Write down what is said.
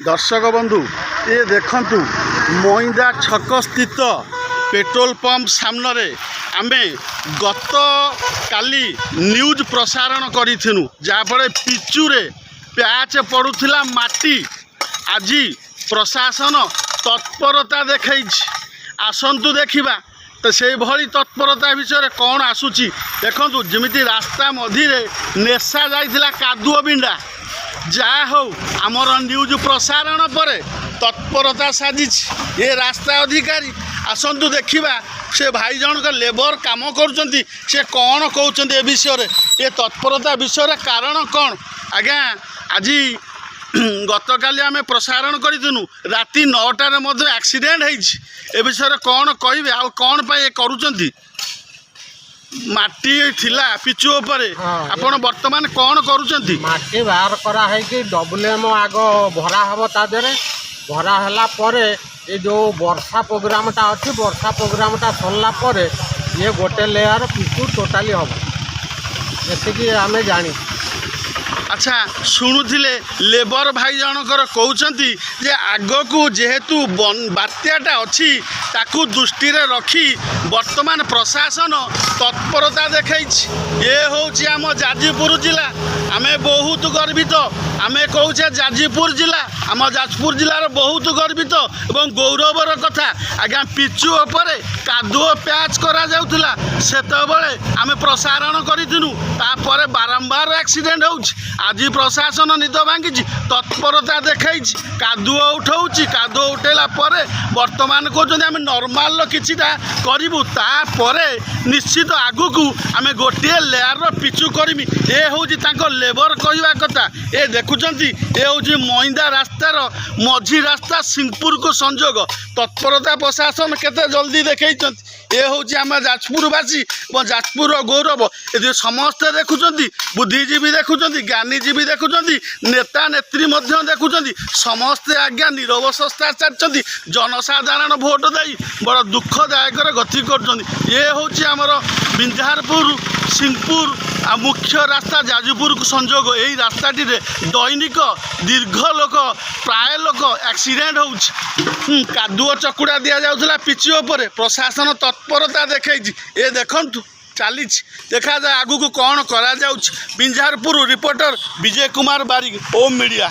दर्शक बंधु ये देखंतु मोइंदा छक स्थित पेट्रोल पंप सामने आमे गत काली न्यूज प्रसारण करूँ जहाँफल पिचुरे प्याच पड़ूला माटी आज प्रशासन तत्परता देखई आसतु देखा तो से भली तत्परता विषय कौन आसूची देखु जमी रास्ता मझे नेशा जाइला कादुओ बिंडा जहाँ हो आमर न्यूज प्रसारण पर तत्परता साजी ये रास्ता अधिकारी आसतु देखा से भाई जनक लेबर काम करुँच से कौन कहते विषय ये तत्परता विषय कारण कौन आज्ञा आज गत काली आम प्रसारण करूँ राति 9टार एक्सीडेंट हो विषय कौन कहे आ कौन पे करुँच माटी थिला पिचु उपरे आपण वर्तमान कौन करुँच माटी बाहर करा है कि डब्ल्यूएम आग भरा हम ता देरे भरा हला परे ये जो वर्षा प्रोग्रामटा अच्छी वर्षा प्रोग्रामटा सरला परे ये गोटे लेयर पिचु टोटाली हम जी आम जानी। अच्छा शुणुले लेबर भाई जनकर कहते जे आगकू जेहेतु बात्याटा अच्छी ताकू दृष्टि रखी वर्तमान प्रशासन तत्परता देखई ये हूँ आम जाजपुर जिला आम बहुत गर्वित आम कहे जाजपुर जिला आम जाजपुर जिलार बहुत गर्वित एवं गौरवर कथा आज्ञा पिचु उपरे कादुओ प्याच करा जाउथला सेतबेले आम प्रसारण करूँ तापर बारंबार एक्सीडेंट हो आज प्रशासन निद भांगी तत्परता देखई कादुओ उठाऊँच कादुओ उठेला वर्तमान कहते आम नॉर्मल किछिटा करूँ तापर निश्चित आगू आम गोटे लेयर पिचु करमी ये हूँ लेबर कहवा कथा ये देखुंत ये हूँ मोइंदा रास्तार मझी रास्ता सिंहपुर को संजोग तत्परता प्रशासन केते जल्दी देखई ये हूँ आम जाजपुरवासी जाजपुर गौरव ये समस्ते देखुंत बुद्धिजीवी देखुंत ज्ञानीजीवी देखुंत नेता नेत्री देखुंत समस्ते आज्ञा नीरव संस्था चाहते जनसाधारण भोट दे बड़ दुखदायक गति कर ये हूँ आमर बिंझारपुर सिंहपुर आ मुख्य रास्ता जाजपुर को संजोग यही रास्ताटी दैनिक दीर्घ लोक प्राय लोक एक्सीडेंट हो कादुओ चकुड़ा दि जाऊला पिचु पर प्रशासन तत्परता देखई ये देखु चली देखा जाए आगू को कौन करा बिंझारपुर रिपोर्टर विजय कुमार बारिक ओम मीडिया।